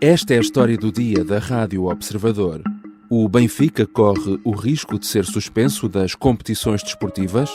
Esta é a história do dia da Rádio Observador. O Benfica corre o risco de ser suspenso das competições desportivas?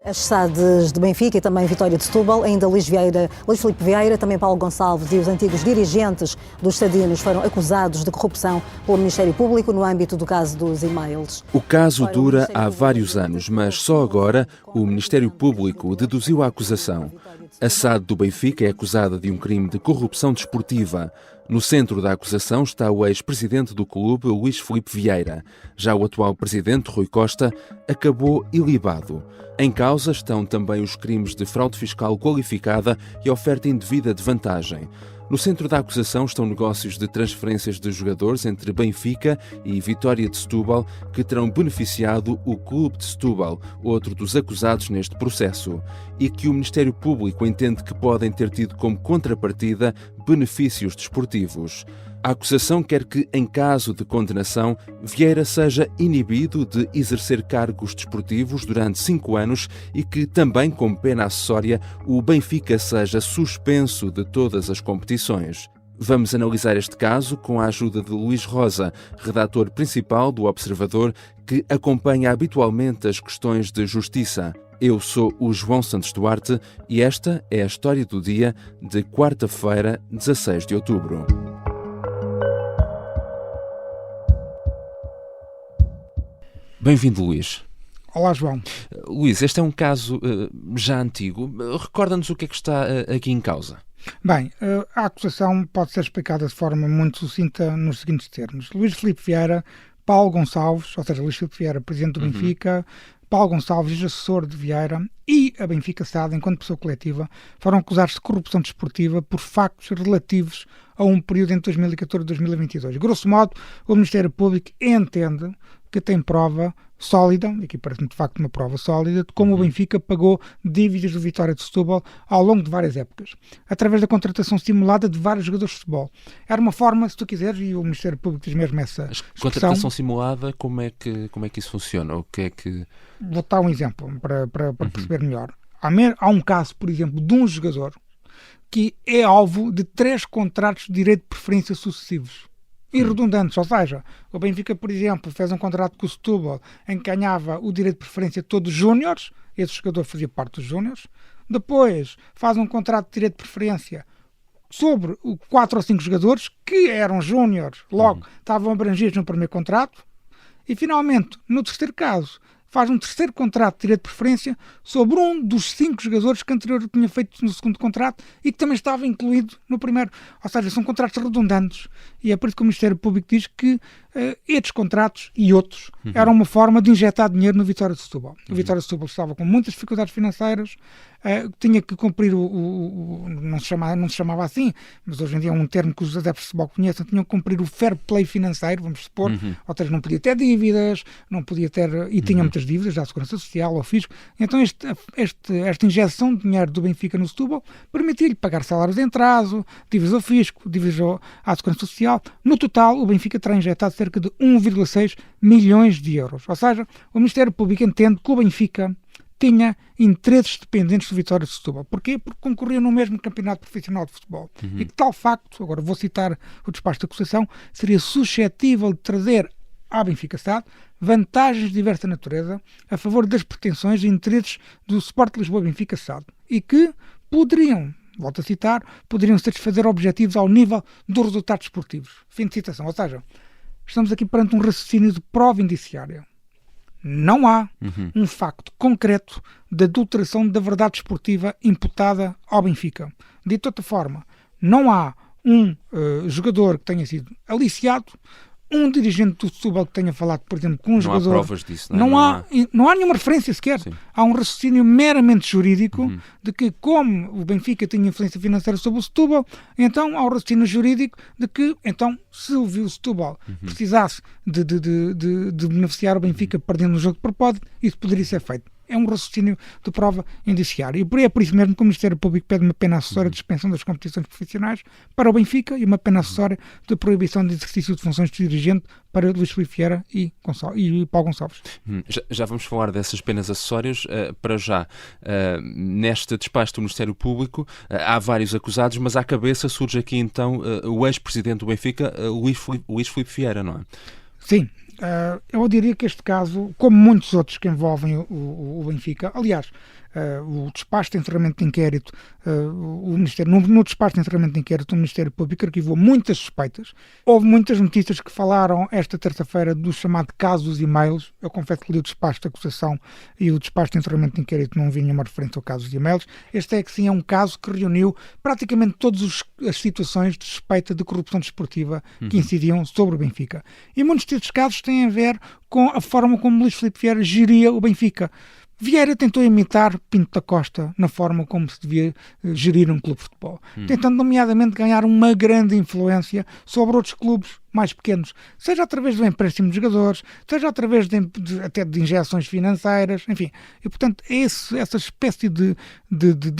As SADs de Benfica e também Vitória de Setúbal, ainda Luís Filipe Vieira, também Paulo Gonçalves e os antigos dirigentes dos Sadinos foram acusados de corrupção pelo Ministério Público no âmbito do caso dos e-mails. O caso dura há vários anos, mas só agora o Ministério Público deduziu a acusação. A SAD do Benfica é acusada de um crime de corrupção desportiva. No centro da acusação está o ex-presidente do clube, Luís Filipe Vieira. Já o atual presidente, Rui Costa, acabou ilibado. Em causa estão também os crimes de fraude fiscal qualificada e oferta indevida de vantagem. No centro da acusação estão negócios de transferências de jogadores entre Benfica e Vitória de Setúbal que terão beneficiado o Clube de Setúbal, outro dos acusados neste processo, e que o Ministério Público entende que podem ter tido como contrapartida benefícios desportivos. A acusação quer que, em caso de condenação, Vieira seja inibido de exercer cargos desportivos durante 5 anos e que, também como pena acessória, o Benfica seja suspenso de todas as competições. Vamos analisar este caso com a ajuda de Luís Rosa, redator principal do Observador, que acompanha habitualmente as questões de justiça. Eu sou o João Santos Duarte e esta é a história do dia de quarta-feira, 16 de outubro. Bem-vindo, Luís. Olá, João. Luís, este é um caso já antigo. Recorda-nos o que é que está aqui em causa. Bem, a acusação pode ser explicada de forma muito sucinta nos seguintes termos. Luís Filipe Vieira, Paulo Gonçalves, ou seja, Luís Filipe Vieira, presidente do Benfica, Paulo Gonçalves, assessor de Vieira, e a Benfica SAD, enquanto pessoa coletiva, foram acusados de corrupção desportiva por factos relativos a um período entre 2014 e 2022. Grosso modo, o Ministério Público entende que tem prova sólida, e aqui parece-me de facto uma prova sólida, de como o Benfica pagou dívidas do Vitória de Setúbal ao longo de várias épocas, através da contratação simulada de vários jogadores de futebol. Era uma forma, se tu quiseres, e o Ministério Público diz mesmo essa expressão. Contratação simulada, como é que isso funciona? O que é que... Vou dar um exemplo para perceber melhor. Há um caso, por exemplo, de um jogador que é alvo de 3 contratos de direito de preferência sucessivos e redundantes, ou seja, o Benfica, por exemplo, fez um contrato com o Setúbal em que ganhava o direito de preferência de todos os júniores, esse jogador fazia parte dos júniores, depois faz um contrato de direito de preferência sobre 4 ou 5 jogadores que eram júniores, logo estavam abrangidos no primeiro contrato, e finalmente, no terceiro caso, faz um terceiro contrato de direito de preferência sobre um dos 5 jogadores que anteriormente tinha feito no segundo contrato e que também estava incluído no primeiro. Ou seja, são contratos redundantes. E é por isso que o Ministério Público diz que estes contratos e outros eram uma forma de injetar dinheiro no Vitória de Setúbal. O Vitória de Setúbal estava com muitas dificuldades financeiras, tinha que cumprir não se chamava assim, mas hoje em dia é um termo que os adeptos de futebol conhecem, tinham que cumprir o fair play financeiro, vamos supor, ou seja, não podia ter dívidas, não podia ter, e tinha muitas dívidas, à Segurança Social, ao Fisco. Então esta injeção de dinheiro do Benfica no Setúbal permitia-lhe pagar salários em atraso, dívidas ao Fisco, dívidas à Segurança Social. No total, o Benfica terá injetado cerca de 1,6 milhões de euros. Ou seja, o Ministério Público entende que o Benfica tinha interesses dependentes do Vitória de Setúbal. Porquê? Porque concorria no mesmo campeonato profissional de futebol. E que tal facto, agora vou citar o despacho de acusação, seria suscetível de trazer à Benfica SAD vantagens de diversa natureza a favor das pretensões e interesses do Sport Lisboa Benfica SAD e que poderiam, volto a citar, poderiam satisfazer objetivos ao nível dos resultados esportivos. Fim de citação. Ou seja, estamos aqui perante um raciocínio de prova indiciária. Não há um facto concreto de adulteração da verdade esportiva imputada ao Benfica. Dito de outra forma, não há um jogador que tenha sido aliciado, um dirigente do Setúbal que tenha falado, por exemplo, com um jogador... Não há provas disso, não há nenhuma referência sequer. Sim. Há um raciocínio meramente jurídico de que, como o Benfica tinha influência financeira sobre o Setúbal, então há o raciocínio jurídico de que, então, se o Setúbal precisasse de beneficiar o Benfica perdendo o jogo de propósito, isso poderia ser feito. é um raciocínio de prova indiciária. E é por isso mesmo que o Ministério Público pede uma pena acessória de suspensão das competições profissionais para o Benfica e uma pena acessória de proibição de exercício de funções de dirigente para Luís Filipe Vieira e Paulo Gonçalves. Já vamos falar dessas penas acessórias. Para já, neste despacho do Ministério Público, há vários acusados, mas à cabeça surge aqui então o ex-presidente do Benfica, Luís Filipe Vieira, não é? Sim. Eu diria que este caso, como muitos outros que envolvem o Benfica, aliás, o despacho de encerramento de inquérito, no despacho de encerramento de inquérito, o Ministério Público arquivou muitas suspeitas. Houve muitas notícias que falaram esta terça-feira do chamado caso dos e-mails. Eu confesso que li o despacho de acusação e o despacho de encerramento de inquérito não vi nenhuma referência ao caso dos e-mails. Este é que sim é um caso que reuniu praticamente todas as situações de suspeita de corrupção desportiva que incidiam sobre o Benfica. E muitos destes casos têm a ver com a forma como Luís Filipe Vieira geria o Benfica. Vieira tentou imitar Pinto da Costa na forma como se devia gerir um clube de futebol, tentando nomeadamente ganhar uma grande influência sobre outros clubes mais pequenos, seja através do empréstimo de jogadores, seja através até de injeções financeiras, enfim. E, portanto, é essa espécie de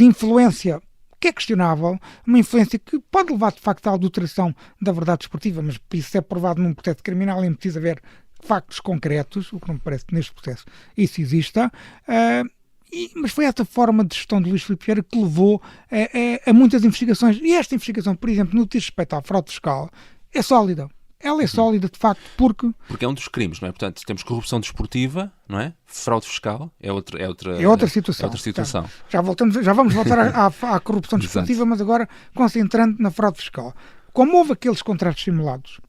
influência que é questionável, uma influência que pode levar, de facto, à adulteração da verdade desportiva, mas isso é provado num processo criminal e precisa haver factos concretos, o que não me parece que neste processo isso exista, mas foi essa forma de gestão de Luís Filipe Vieira que levou a muitas investigações. E esta investigação, por exemplo, no que diz respeito à fraude fiscal, é sólida. Ela é sólida, de facto, porque é um dos crimes, não é? Portanto, temos corrupção desportiva, não é? Fraude fiscal é outra situação. Já vamos voltar à corrupção desportiva, mas agora concentrando na fraude fiscal. Como houve aqueles contratos simulados,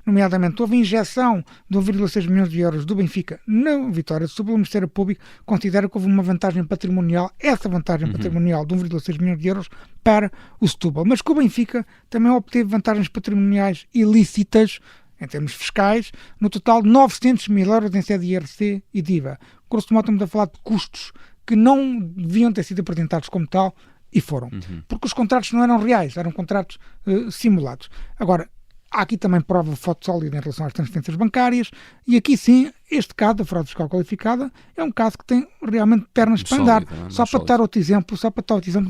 nomeadamente houve injeção de 1,6 milhões de euros do Benfica na vitória de Setúbal, o Ministério Público considera que houve uma vantagem patrimonial, essa vantagem patrimonial de 1,6 milhões de euros para o Setúbal, mas que o Benfica também obteve vantagens patrimoniais ilícitas, em termos fiscais, no total de 900 mil euros em sede de IRC e de IVA. Grosso modo, estamos a falar de custos que não deviam ter sido apresentados como tal, e foram. Porque os contratos não eram reais, eram contratos simulados. Agora, há aqui também prova foto sólida em relação às transferências bancárias, e aqui sim, este caso da fraude fiscal qualificada é um caso que tem realmente pernas para andar. Só para dar outro exemplo,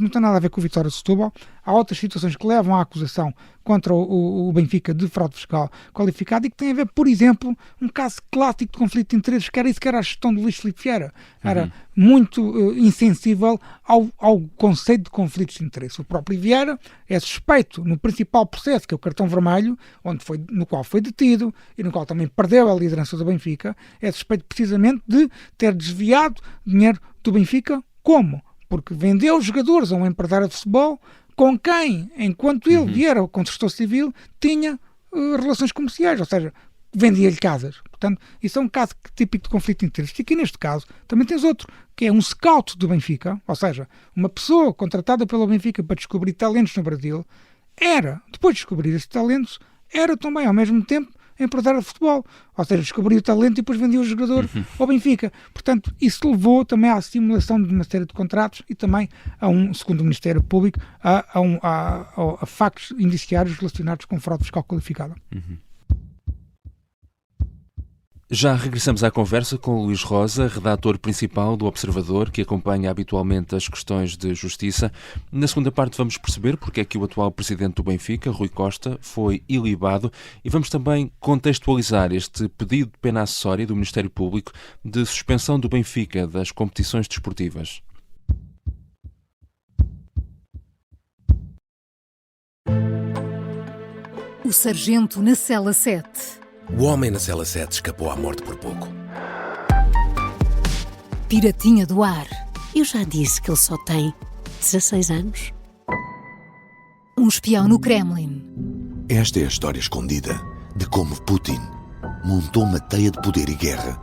não tem nada a ver com o Vitória de Setúbal. Há outras situações que levam à acusação contra o Benfica de fraude fiscal qualificada e que tem a ver, por exemplo, um caso clássico de conflito de interesses, que era isso que era a gestão de Luís Filipe Vieira. Era muito insensível ao conceito de conflitos de interesse. O próprio Vieira é suspeito no principal processo, que é o cartão vermelho, no qual foi detido e no qual também perdeu a liderança do Benfica, é suspeito precisamente de ter desviado dinheiro do Benfica. Como? Porque vendeu os jogadores a um empresário de futebol com quem, enquanto ele, Vieira, com o gestor civil, tinha relações comerciais, ou seja, vendia-lhe casas. Portanto, isso é um caso típico de conflito de interesses. E aqui neste caso também tens outro, que é um scout do Benfica, ou seja, uma pessoa contratada pelo Benfica para descobrir talentos no Brasil, depois de descobrir esses talentos, era também ao mesmo tempo empresário de futebol, ou seja, descobriu o talento e depois vendia o jogador ao Benfica. Portanto, isso levou também à simulação de uma série de contratos e também segundo o Ministério Público, a factos indiciários relacionados com fraude fiscal qualificada. Já regressamos à conversa com o Luís Rosa, redator principal do Observador, que acompanha habitualmente as questões de justiça. Na segunda parte vamos perceber porque é que o atual presidente do Benfica, Rui Costa, foi ilibado, e vamos também contextualizar este pedido de pena acessória do Ministério Público de suspensão do Benfica das competições desportivas. O sargento na cela 7. O homem na cela 7 escapou à morte por pouco. Piratinha do ar. Eu já disse que ele só tem 16 anos. Um espião no Kremlin. Esta é a história escondida de como Putin montou uma teia de poder e guerra.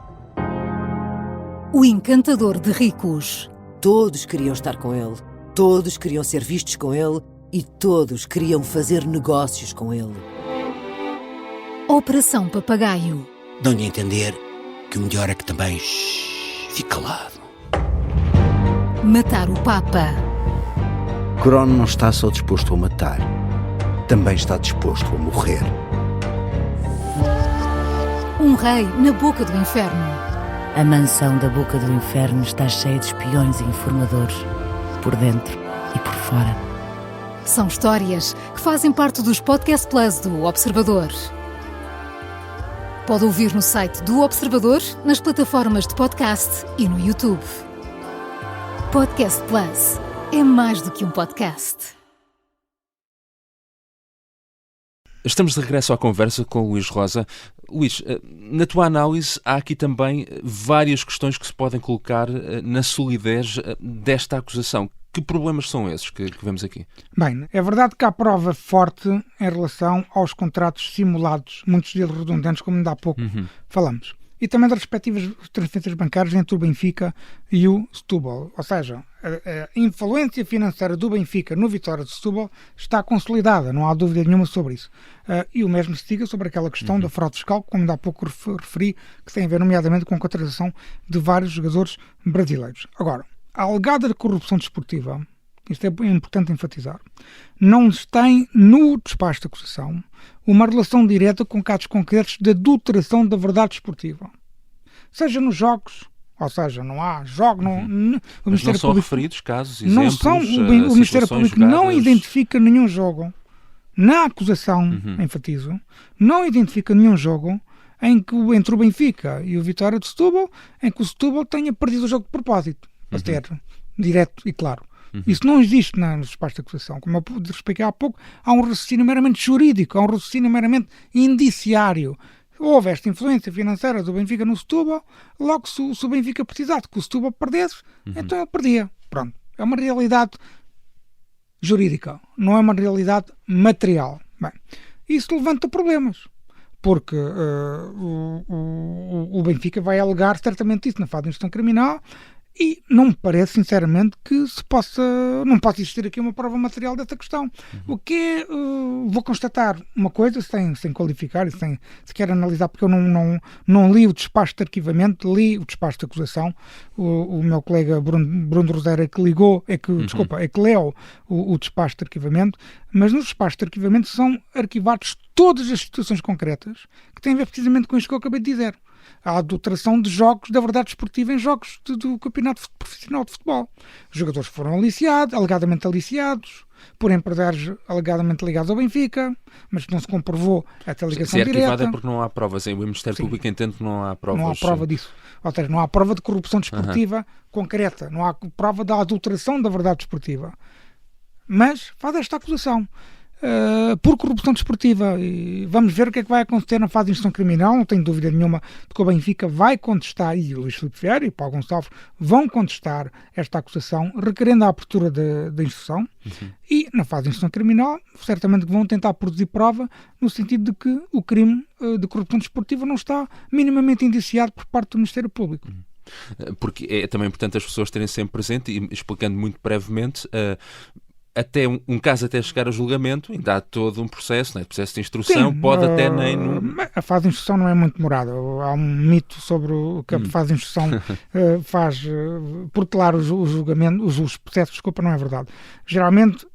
O encantador de ricos. Todos queriam estar com ele. Todos queriam ser vistos com ele. E todos queriam fazer negócios com ele. Operação Papagaio. Dão-lhe a entender que o melhor é que também fique calado. Matar o Papa. Crono não está só disposto a matar, também está disposto a morrer. Um rei na boca do inferno. A mansão da boca do inferno está cheia de espiões e informadores, por dentro e por fora. São histórias que fazem parte dos Podcast Plus do Observador. Pode ouvir no site do Observador, nas plataformas de podcast e no YouTube. Podcast Plus é mais do que um podcast. Estamos de regresso à conversa com o Luís Rosa. Luís, na tua análise há aqui também várias questões que se podem colocar na solidez desta acusação. Que problemas são esses que vemos aqui? Bem, é verdade que há prova forte em relação aos contratos simulados, muitos deles redundantes, como ainda há pouco falamos. E também das respectivas transferências bancárias entre o Benfica e o Setúbal. Ou seja, a influência financeira do Benfica no Vitória de Setúbal está consolidada, não há dúvida nenhuma sobre isso. E o mesmo se diga sobre aquela questão da fraude fiscal, como ainda há pouco referi, que tem a ver nomeadamente com a contratação de vários jogadores brasileiros. Agora, a alegada corrupção desportiva, isto é importante enfatizar, não tem no despacho de acusação uma relação direta com casos concretos de adulteração da verdade desportiva. Seja nos jogos, ou seja, não há jogo... Mas não são referidos casos, exemplos, não são, o Ministério Público jogadas. Não identifica nenhum jogo, na acusação, enfatizo, não identifica nenhum jogo entre o Benfica e o Vitória de Setúbal, em que o Setúbal tenha perdido o jogo de propósito, para ser direto e claro. Isso não existe no espaço de acusação. Como eu expliquei há pouco, há um raciocínio meramente jurídico, há um raciocínio meramente indiciário. Houve esta influência financeira do Benfica no Setúbal, logo se o Benfica precisasse que o Setúbal perdesse, então ele perdia. Pronto. É uma realidade jurídica, não é uma realidade material. Bem, isso levanta problemas, porque o Benfica vai alegar certamente isso na fase de instrução criminal. E não me parece, sinceramente, que não possa existir aqui uma prova material dessa questão. O que é, vou constatar uma coisa, sem qualificar e sem sequer analisar, porque eu não li o despacho de arquivamento, li o despacho de acusação. O meu colega Bruno Rosário é que leu o despacho de arquivamento, mas no despacho de arquivamento são arquivados todas as situações concretas que têm a ver precisamente com isto que eu acabei de dizer. A adulteração de jogos da verdade esportiva em jogos do campeonato profissional de futebol. Os jogadores foram alegadamente aliciados, por empresários alegadamente ligados ao Benfica, mas não se comprovou essa ligação direta. Se é arquivado é porque não há provas. O Ministério Público entende que não há provas. Não há prova disso. Ou seja, não há prova de corrupção desportiva concreta. Não há prova da adulteração da verdade desportiva. Mas faz esta acusação. Por corrupção desportiva, e vamos ver o que é que vai acontecer na fase de instrução criminal. Não tenho dúvida nenhuma de que o Benfica vai contestar, e o Luís Filipe Vieira e o Paulo Gonçalves vão contestar esta acusação, requerendo a abertura da instrução. E na fase de instrução criminal certamente vão tentar produzir prova no sentido de que o crime de corrupção desportiva não está minimamente indiciado por parte do Ministério Público. Porque é também importante as pessoas terem sempre presente, e explicando muito brevemente, até um caso até chegar a julgamento, ainda há todo um processo, né? Processo de instrução. Sim, pode até nem... A fase de instrução não é muito demorada. Há um mito sobre o que a fase de instrução faz protelar o julgamento, os processos, não é verdade. Geralmente,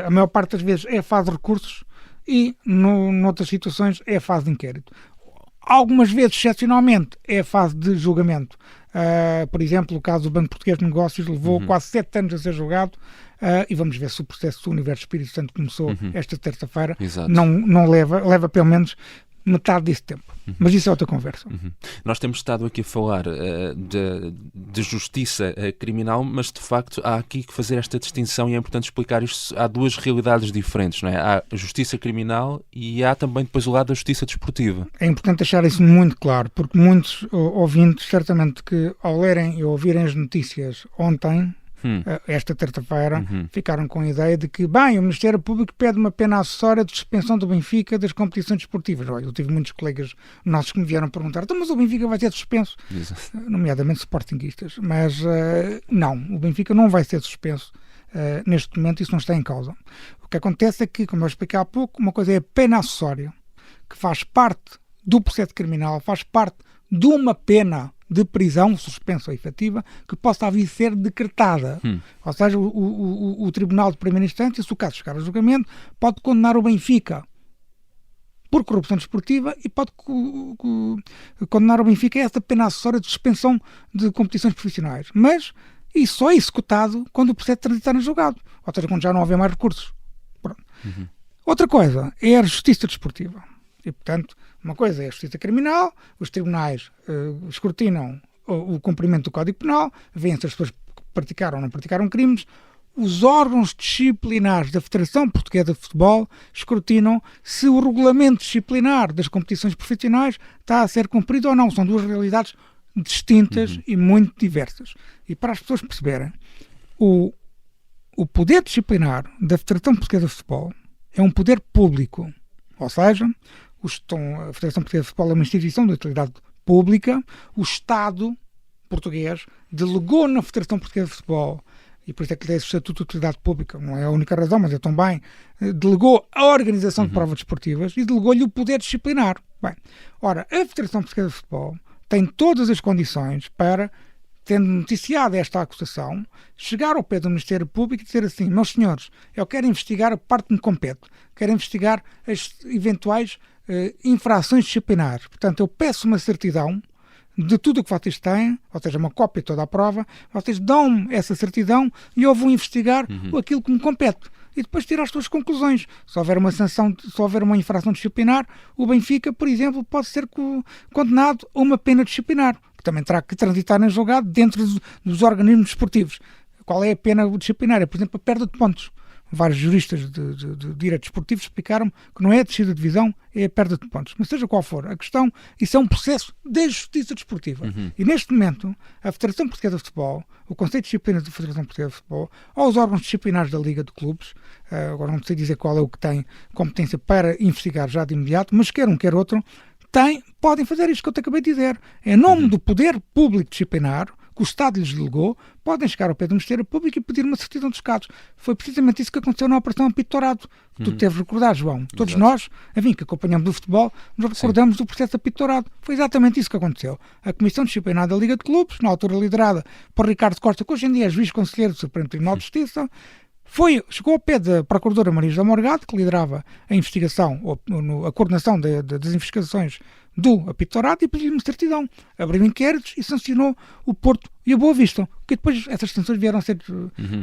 a maior parte das vezes é a fase de recursos e, noutras situações, é a fase de inquérito. Algumas vezes, excepcionalmente, é a fase de julgamento. Por exemplo, o caso do Banco Português de Negócios levou quase 7 anos a ser julgado. E vamos ver se o processo do Universo Espírito Santo começou esta terça-feira. Não leva pelo menos metade desse tempo. Mas isso é outra conversa. Nós temos estado aqui a falar de justiça criminal, mas de facto há aqui que fazer esta distinção e é importante explicar isto. Há duas realidades diferentes, não é? Há a justiça criminal e há também depois o lado da justiça desportiva. É importante deixar isso muito claro, porque muitos ouvintes, certamente que ao lerem e ouvirem as notícias ontem, esta terça-feira, ficaram com a ideia de que, o Ministério Público pede uma pena acessória de suspensão do Benfica das competições desportivas. Olha, eu tive muitos colegas nossos que me vieram perguntar, mas o Benfica vai ser suspenso? Nomeadamente sportinguistas. Mas não, o Benfica não vai ser suspenso. Neste momento isso não está em causa. O que acontece é que, como eu expliquei há pouco, uma coisa é a pena acessória, que faz parte do processo criminal, faz parte de uma pena de prisão suspensa ou efetiva que possa vir a ser decretada. Ou seja, o Tribunal de Primeira Instância, se o caso chegar a julgamento, pode condenar o Benfica por corrupção desportiva e pode condenar o Benfica a essa pena acessória de suspensão de competições profissionais. Mas isso só é executado quando o processo transitar em julgado, ou seja, quando já não houver mais recursos. Pronto. Outra coisa é a justiça desportiva. E, portanto, uma coisa é a justiça criminal, os tribunais escrutinam o cumprimento do Código Penal, veem se as pessoas praticaram ou não praticaram crimes. Os órgãos disciplinares da Federação Portuguesa de Futebol escrutinam se o regulamento disciplinar das competições profissionais está a ser cumprido ou não. São duas realidades distintas e muito diversas. E para as pessoas perceberem, o poder disciplinar da Federação Portuguesa de Futebol é um poder público. Ou seja, a Federação Portuguesa de Futebol é uma instituição de utilidade pública. O Estado português delegou na Federação Portuguesa de Futebol, e por isso é que lhe dá esse estatuto de utilidade pública, não é a única razão, mas é também, delegou a organização de provas desportivas e delegou-lhe o poder disciplinar. Bem, ora, a Federação Portuguesa de Futebol tem todas as condições para, tendo noticiado esta acusação, chegar ao pé do Ministério Público e dizer assim: meus senhores, eu quero investigar a parte que me compete, quero investigar as eventuais infrações disciplinares. Portanto, eu peço uma certidão de tudo o que vocês têm, ou seja, uma cópia de toda a prova, vocês dão-me essa certidão e eu vou investigar aquilo que me compete. E depois tirar as suas conclusões. Se houver uma sanção, se houver uma infração disciplinar, o Benfica, por exemplo, pode ser condenado a uma pena disciplinar, que também terá que transitar em julgado dentro dos organismos desportivos. Qual é a pena disciplinar? É, por exemplo, a perda de pontos. Vários juristas de direito desportivo explicaram-me que não é a descida de divisão, é a perda de pontos. Mas seja qual for a questão, isso é um processo de justiça desportiva. E neste momento, a Federação Portuguesa de Futebol, o Conselho de Disciplina da Federação Portuguesa de Futebol, ou os órgãos disciplinares da Liga de Clubes, agora não sei dizer qual é o que tem competência para investigar já de imediato, mas quer um, quer outro, podem fazer isto que eu te acabei de dizer. Em nome do poder público disciplinar, que o Estado lhes delegou, podem chegar ao pé do Ministério Público e pedir uma certidão dos casos. Foi precisamente isso que aconteceu na Operação Apito Dourado. Tu deves recordar, João. Todos nós, enfim, que acompanhamos o futebol, nos recordamos do processo Apito Dourado. Foi exatamente isso que aconteceu. A Comissão Disciplinar da Liga de Clubes, na altura liderada por Ricardo Costa, que hoje em dia é juiz conselheiro do Supremo Tribunal de Justiça, chegou ao pé da Procuradora Maria José Morgado, que liderava a investigação, a coordenação das investigações do Apito Dourado, e pediu uma certidão. Abriu inquéritos e sancionou o Porto e a Boa Vista, porque depois essas sanções vieram a ser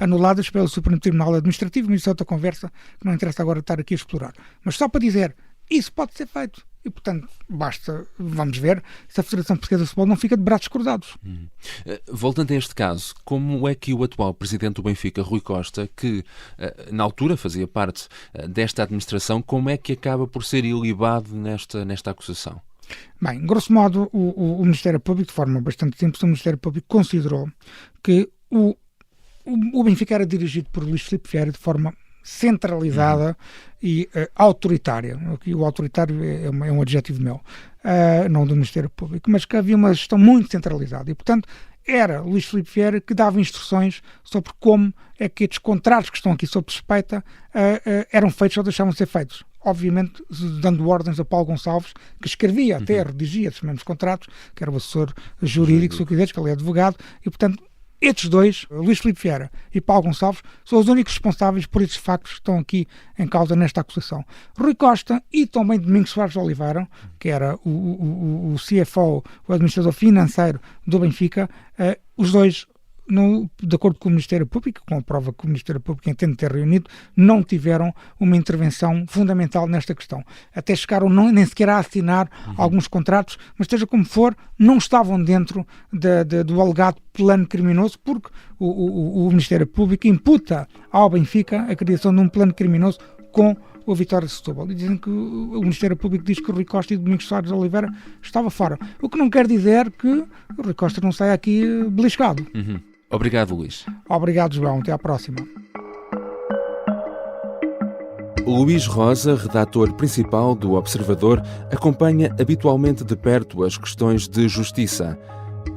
anuladas pelo Supremo Tribunal Administrativo, mas isso é outra conversa que não interessa agora estar aqui a explorar. Mas só para dizer, isso pode ser feito. E, portanto, vamos ver se a Federação Portuguesa de Futebol não fica de braços cruzados. Voltando a este caso, como é que o atual presidente do Benfica, Rui Costa, que na altura fazia parte desta administração, como é que acaba por ser ilibado nesta acusação? Bem, grosso modo, o Ministério Público, de forma bastante simples, o Ministério Público considerou que o Benfica era dirigido por Luís Filipe Vieira de forma centralizada e autoritária. Aqui o autoritário é um adjetivo meu, não do Ministério Público, mas que havia uma gestão muito centralizada e, portanto, era Luís Filipe Vieira que dava instruções sobre como é que estes contratos que estão aqui sob suspeita eram feitos ou deixavam de ser feitos. Obviamente, dando ordens a Paulo Gonçalves, que escrevia, até redigia esses mesmos contratos, que era o assessor jurídico, se o quiseres, que ele é advogado, e, portanto, estes dois, Luís Filipe Vieira e Paulo Gonçalves, são os únicos responsáveis por estes factos que estão aqui em causa nesta acusação. Rui Costa e também Domingos Soares de Oliveira, que era o CFO, o administrador financeiro do Benfica, os dois, de acordo com o Ministério Público, com a prova que o Ministério Público entende ter reunido, não tiveram uma intervenção fundamental nesta questão. Até chegaram nem sequer a assinar alguns contratos, mas seja como for, não estavam dentro do alegado plano criminoso, porque o Ministério Público imputa ao Benfica a criação de um plano criminoso com o Vitória de Setúbal. E dizem que o Ministério Público diz que o Rui Costa e Domingos Soares de Oliveira estava fora. O que não quer dizer que o Rui Costa não saia aqui beliscado. Obrigado, Luís. Obrigado, João. Até à próxima. Luís Rosa, redator principal do Observador, acompanha habitualmente de perto as questões de justiça.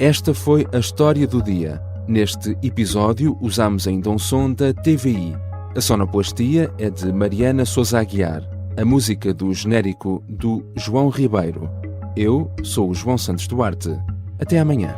Esta foi a história do dia. Neste episódio, usamos ainda um som da TVI. A sonoplastia é de Mariana Sousa Aguiar. A música do genérico do João Ribeiro. Eu sou o João Santos Duarte. Até amanhã.